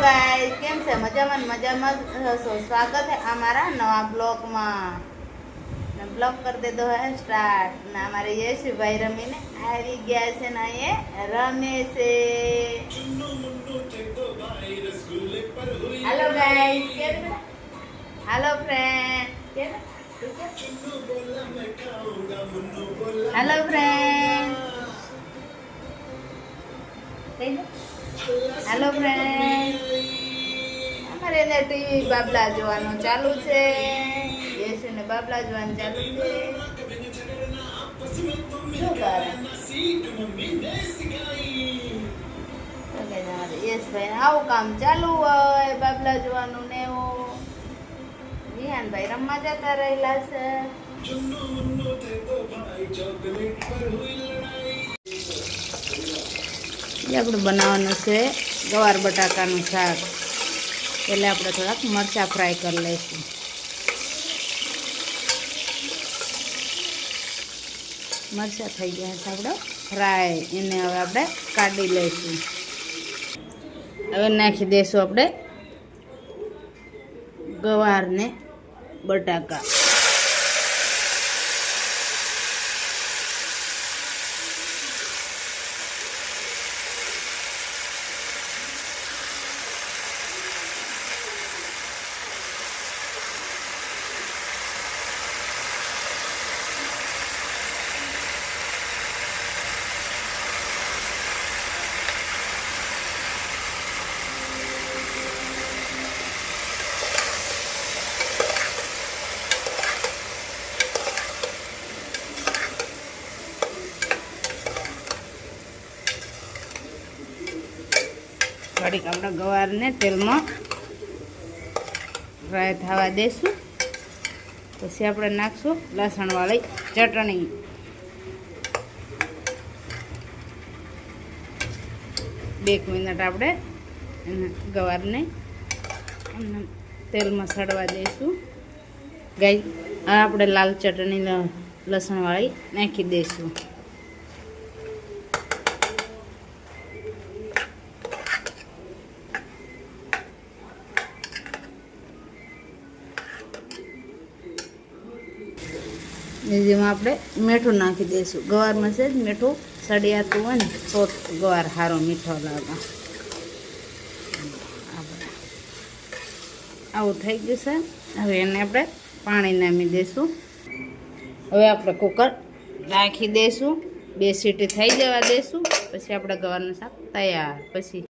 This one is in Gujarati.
गाइस केम से मजा स्वागत है हमारा नवा ब्लॉग में। ब्लॉग कर दे दो है स्टार्ट ना हमारे यश भाई रमी ने आई गया से ना ये रमे से। Hello guys hello friend hello friend hello friend हमारे अंदर टीवी बाबला જોવાનું ચાલુ છે યશુ ને બાબલા જોવાનું ચાલુ છે શું કરે યસ ભાઈ આવું કામ ચાલુ હોય બાબલા જોવાનું ને એવું વિહાન ભાઈ રમવા જતા રહેલા છે આપણે બનાવવાનું છે ગવાર બટાકાનું શાક એટલે આપણે થોડાક મરચાં ફ્રાય કરી લઈશું મરચાં થઈ ગયા છે આપણે ફ્રાય એને હવે આપણે કાઢી લઈશું હવે નાખી દઈશું આપણે ગવાર ને બટાકા ઘડીક આપણે ગવારને તેલમાં ફ્રાય થવા દઈશું પછી આપણે નાખશું લસણવાળી ચટણી બે મિનિટ આપણે ગવારને તેલમાં સડવા દઈશું ગાય આપણે લાલ ચટણી લસણવાળી નાખી દઈશું જેમાં આપણે મીઠું નાખી દઈશું ગવારમાં છે મીઠું સળિયાતું હોય ને તો ગવાર સારો મીઠો લાગે આવું થઈ ગયું છે હવે એને આપણે પાણી નામી દઈશું હવે આપણે કુકર રાખી દઈશું 2 સીટી થઈ જવા દઈશું પછી આપણે ગવારનું શાક તૈયાર પછી